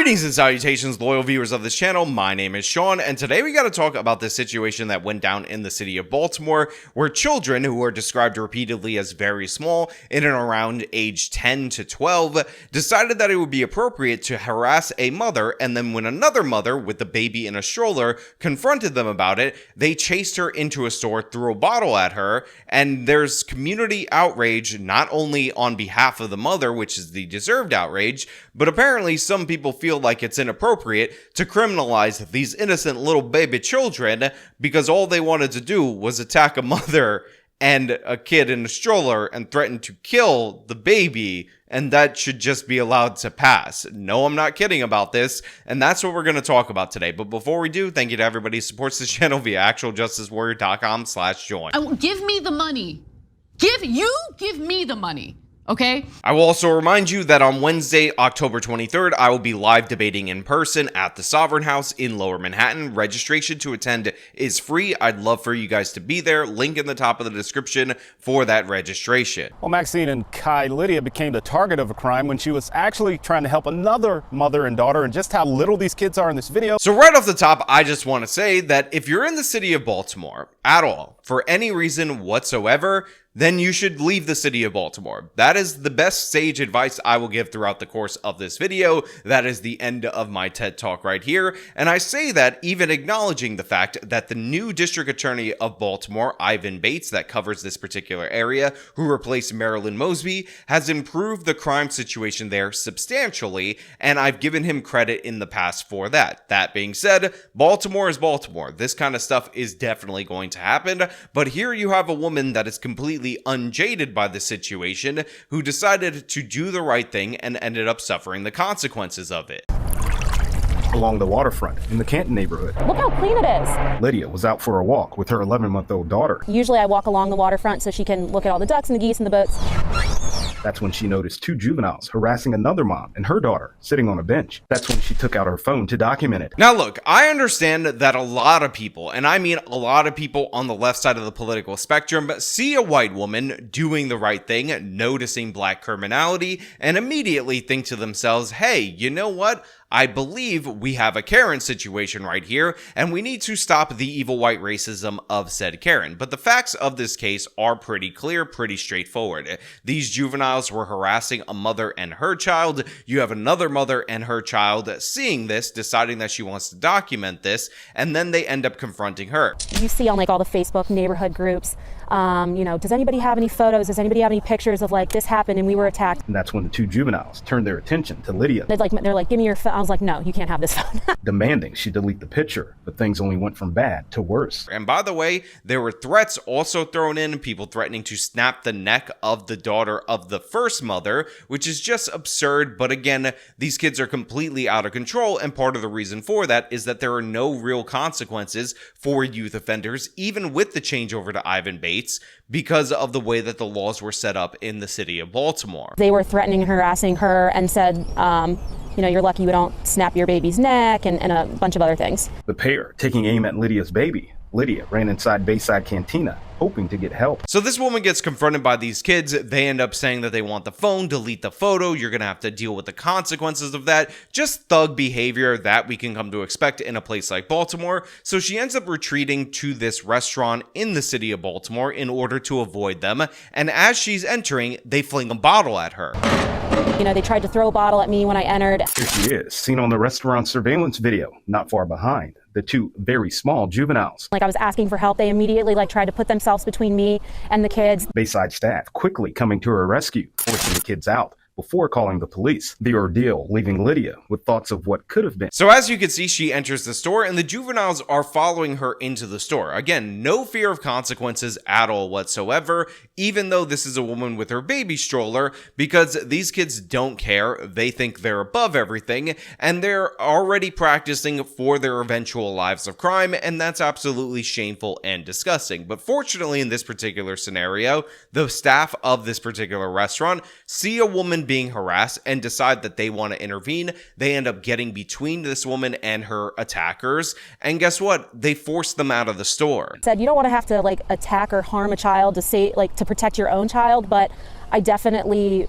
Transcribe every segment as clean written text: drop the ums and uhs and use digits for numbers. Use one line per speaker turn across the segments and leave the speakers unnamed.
Greetings and salutations, loyal viewers of this channel. My name is Sean, and today we got to talk about this situation that went down in the city of Baltimore, where children who are described repeatedly as very small, in and around age 10 to 12, decided that it would be appropriate to harass a mother, and then when another mother with the baby in a stroller confronted them about it, they chased her into a store, threw a bottle at her, and there's community outrage not only on behalf of the mother, which is the deserved outrage, but apparently some people feel like it's inappropriate to criminalize these innocent little baby children because all they wanted to do was attack a mother and a kid in a stroller and threaten to kill the baby, and that should just be allowed to pass. No, I'm not kidding about this, and that's what we're going to talk about today. But before we do, thank you to everybody who supports this channel via actualjusticewarrior.com/join.
Give me the money. Give me the money. Okay.
I will also remind you that on Wednesday, October 23rd, I will be live debating in person at the Sovereign House in Lower Manhattan. Registration to attend is free. I'd love for you guys to be there. Link in the top of the description for that registration.
Well, Maxine and Kai, Lydia became the target of a crime when she was actually trying to help another mother and daughter, and just how little these kids are in this video.
So right off the top, I just want to say that if you're in the city of Baltimore at all, for any reason whatsoever, then you should leave the city of Baltimore. That is the best sage advice I will give throughout the course of this video. That is the end of my TED Talk right here. And I say that even acknowledging the fact that the new district attorney of Baltimore, Ivan Bates, that covers this particular area, who replaced Marilyn Mosby, has improved the crime situation there substantially, and I've given him credit in the past for that. That being said, Baltimore is Baltimore. This kind of stuff is definitely going to happen, but here you have a woman that is completely unjaded by the situation, who decided to do the right thing and ended up suffering the consequences of it.
Along the waterfront in the Canton neighborhood.
Look how clean it is.
Lydia was out for a walk with her 11-month-old daughter.
Usually I walk along the waterfront so she can look at all the ducks and the geese and the boats.
That's when she noticed two juveniles harassing another mom and her daughter sitting on a bench. That's when she took out her phone to document it.
Now look, I understand that a lot of people, and I mean a lot of people on the left side of the political spectrum, see a white woman doing the right thing, noticing black criminality, and immediately think to themselves, hey, you know what? I believe we have a Karen situation right here, and we need to stop the evil white racism of said Karen. But the facts of this case are pretty clear, pretty straightforward. These juveniles were harassing a mother and her child. You have another mother and her child seeing this, deciding that she wants to document this, and then they end up confronting her.
You see on like all the Facebook neighborhood groups, you know, does anybody have any photos? Does anybody have any pictures of like this happened and we were attacked?
And that's when the two juveniles turned their attention to Lydia.
They're like, give me your phone. I was like, no, you can't have this phone.
Demanding she delete the picture, but things only went from bad to worse.
And by the way, there were threats also thrown in, people threatening to snap the neck of the daughter of the first mother, which is just absurd. But again, these kids are completely out of control, and part of the reason for that is that there are no real consequences for youth offenders, even with the changeover to Ivan Bates, because of the way that the laws were set up in the city of Baltimore.
They were threatening, harassing her, and said, you know, you're lucky you don't snap your baby's neck, and a bunch of other things.
The pair taking aim at Lydia's baby. Lydia ran inside Bayside Cantina, hoping to get help.
So this woman gets confronted by these kids. They end up saying that they want the phone, delete the photo. You're going to have to deal with the consequences of that. Just thug behavior that we can come to expect in a place like Baltimore. So she ends up retreating to this restaurant in the city of Baltimore in order to avoid them. And as she's entering, they fling a bottle at her.
You know, they tried to throw a bottle at me when I entered.
Here she is, seen on the restaurant surveillance video, not far behind the two very small juveniles.
Like I was asking for help. They immediately like tried to put themselves between me and the kids.
Bayside staff quickly coming to her rescue, forcing the kids out before calling the police. The ordeal leaving Lydia with thoughts of what could have been.
So as you can see, she enters the store and the juveniles are following her into the store. Again, no fear of consequences at all whatsoever, even though this is a woman with her baby stroller, because these kids don't care. They think they're above everything, and they're already practicing for their eventual lives of crime, and that's absolutely shameful and disgusting. But fortunately, in this particular scenario, the staff of this particular restaurant see a woman being harassed and decide that they want to intervene. They end up getting between this woman and her attackers, and guess what? They force them out of the store.
Said you don't want to have to like attack or harm a child to protect your own child, but I definitely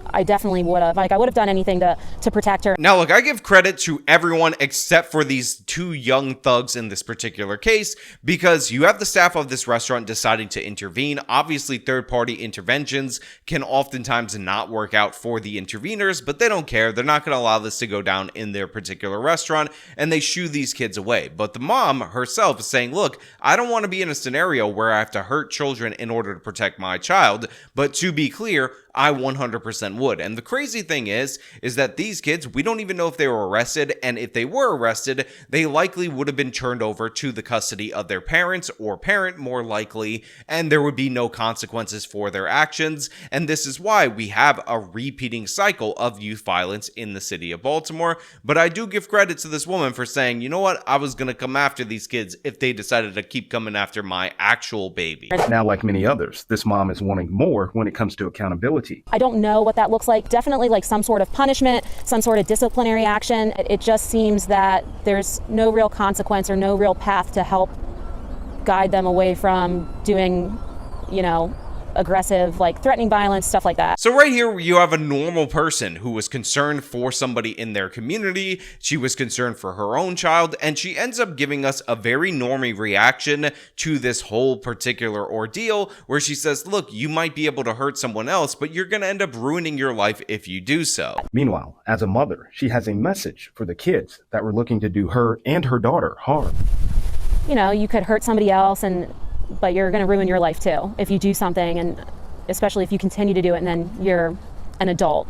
I definitely would have. Like, I would have done anything to protect her.
Now, look, I give credit to everyone except for these two young thugs in this particular case, because you have the staff of this restaurant deciding to intervene. Obviously, third-party interventions can oftentimes not work out for the interveners, but they don't care. They're not going to allow this to go down in their particular restaurant, and they shoo these kids away. But the mom herself is saying, look, I don't want to be in a scenario where I have to hurt children in order to protect my child, but to be clear, I 100% would. And the crazy thing is that these kids, we don't even know if they were arrested, and if they were arrested, they likely would have been turned over to the custody of their parents, or parent more likely, and there would be no consequences for their actions. And this is why we have a repeating cycle of youth violence in the city of Baltimore. But I do give credit to this woman for saying, you know what, I was going to come after these kids if they decided to keep coming after my actual baby.
Now, like many others, this mom is wanting more when it comes to accountability.
I don't know what that looks like. Definitely like some sort of punishment, some sort of disciplinary action. It just seems that there's no real consequence or no real path to help guide them away from doing, aggressive, like threatening violence, stuff like that.
So right here, you have a normal person who was concerned for somebody in their community. She was concerned for her own child, and she ends up giving us a very normie reaction to this whole particular ordeal, where she says, look, you might be able to hurt someone else, but you're going to end up ruining your life if you do so.
Meanwhile, as a mother, she has a message for the kids that were looking to do her and her daughter harm.
You could hurt somebody else, but you're going to ruin your life too if you do something, and especially if you continue to do it and then you're an adult.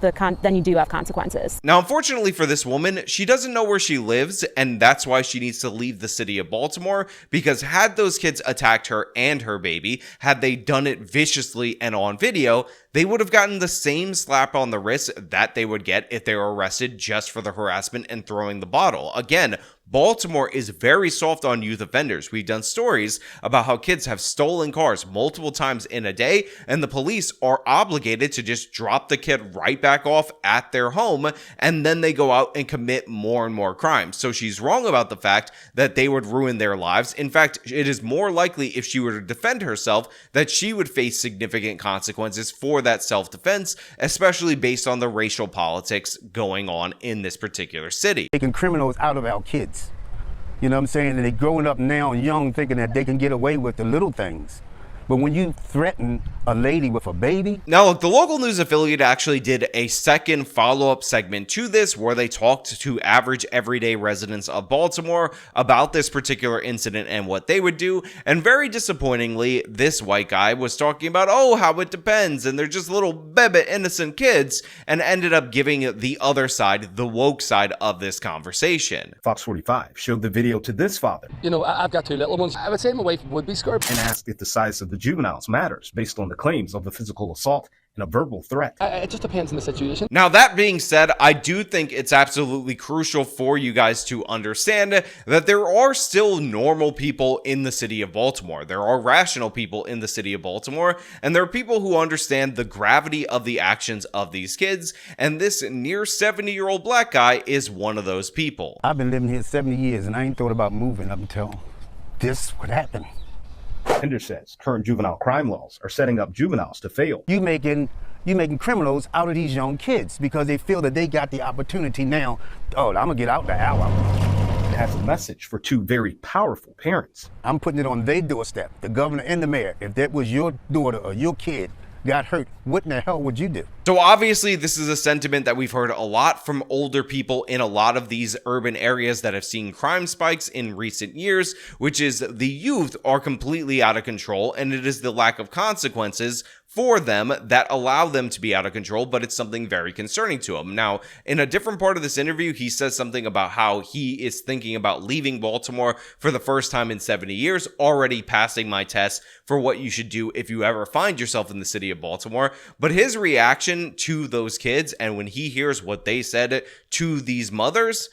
Then you do have consequences.
Now, unfortunately for this woman, she doesn't know where she lives, and that's why she needs to leave the city of Baltimore, because had those kids attacked her and her baby, had they done it viciously and on video, they would have gotten the same slap on the wrist that they would get if they were arrested just for the harassment and throwing the bottle. Again, Baltimore is very soft on youth offenders. We've done stories about how kids have stolen cars multiple times in a day, and the police are obligated to just drop the kid right back off at their home, and then they go out and commit more and more crimes. So she's wrong about the fact that they would ruin their lives. In fact, it is more likely, if she were to defend herself, that she would face significant consequences for that self-defense, especially based on the racial politics going on in this particular city.
Taking criminals out of our kids. You know what I'm saying? And they're growing up now young thinking that they can get away with the little things. But when you threaten a lady with a baby...
Now, look, the local news affiliate actually did a second follow-up segment to this where they talked to average everyday residents of Baltimore about this particular incident and what they would do. And very disappointingly, this white guy was talking about, oh, how it depends, and they're just little bebe innocent kids, and ended up giving the other side, the woke side of this conversation.
Fox 45 showed the video to this father.
I've got two little ones. I would say my wife would be scared.
And asked if the size of the juveniles matters based on the claims of a physical assault and a verbal threat.
It just depends on the situation.
Now, that being said, I do think it's absolutely crucial for you guys to understand that there are still normal people in the city of Baltimore. There are rational people in the city of Baltimore, and there are people who understand the gravity of the actions of these kids, and this near 70-year-old black guy is one of those people.
I've been living here 70 years, and I ain't thought about moving up until this would happen.
Pender says current juvenile crime laws are setting up juveniles to fail.
You making criminals out of these young kids because they feel that they got the opportunity now. Oh, I'm gonna get out the hour.
It has a message for two very powerful parents.
I'm putting it on their doorstep, the governor and the mayor. If that was your daughter or your kid got hurt, what in the hell would you do?
So obviously this is a sentiment that we've heard a lot from older people in a lot of these urban areas that have seen crime spikes in recent years, which is the youth are completely out of control, and it is the lack of consequences for them that allow them to be out of control, but it's something very concerning to him. Now, in a different part of this interview, he says something about how he is thinking about leaving Baltimore for the first time in 70 years, already passing my test for what you should do if you ever find yourself in the city of Baltimore. But his reaction to those kids, and when he hears what they said to these mothers,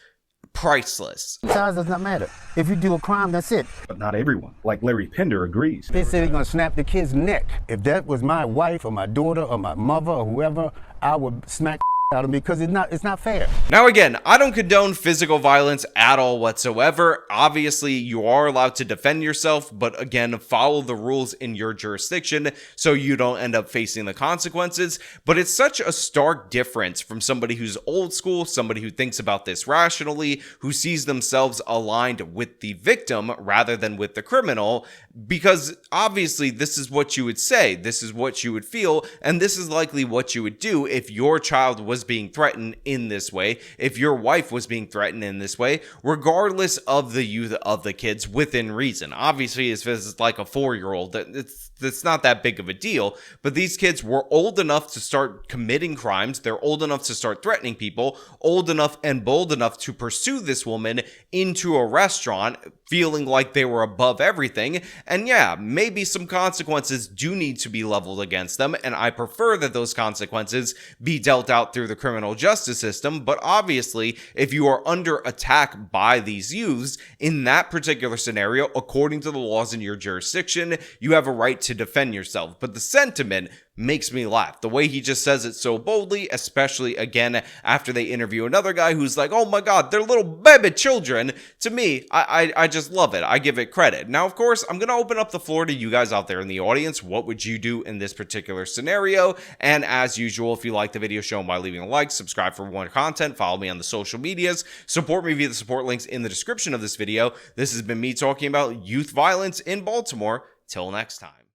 priceless.
Size does not matter. If you do a crime, that's it.
But not everyone, like Larry Pender, agrees.
They say they're gonna snap the kid's neck. If that was my wife or my daughter or my mother or whoever, I would smack out of me because it's not fair.
Now again, I don't condone physical violence at all whatsoever. Obviously, you are allowed to defend yourself, but again, follow the rules in your jurisdiction so you don't end up facing the consequences. But it's such a stark difference from somebody who's old school, somebody who thinks about this rationally, who sees themselves aligned with the victim rather than with the criminal, because obviously this is what you would say, this is what you would feel, and this is likely what you would do if your child was being threatened in this way, if your wife was being threatened in this way, regardless of the youth of the kids within reason. Obviously, if it's like a 4-year-old, it's not that big of a deal, but these kids were old enough to start committing crimes, they're old enough to start threatening people, old enough and bold enough to pursue this woman into a restaurant, feeling like they were above everything. And yeah, maybe some consequences do need to be leveled against them, and I prefer that those consequences be dealt out through the criminal justice system. But obviously, if you are under attack by these youths, in that particular scenario, according to the laws in your jurisdiction, you have a right to defend yourself. But the sentiment makes me laugh. The way he just says it so boldly, especially again after they interview another guy who's like, oh my god, they're little baby children. To me, I just love it. I give it credit. Now, of course, I'm going to open up the floor to you guys out there in the audience. What would you do in this particular scenario? And as usual, if you like the video, show them by leaving a like, subscribe for more content, follow me on the social medias, support me via the support links in the description of this video. This has been me talking about youth violence in Baltimore. Till next time.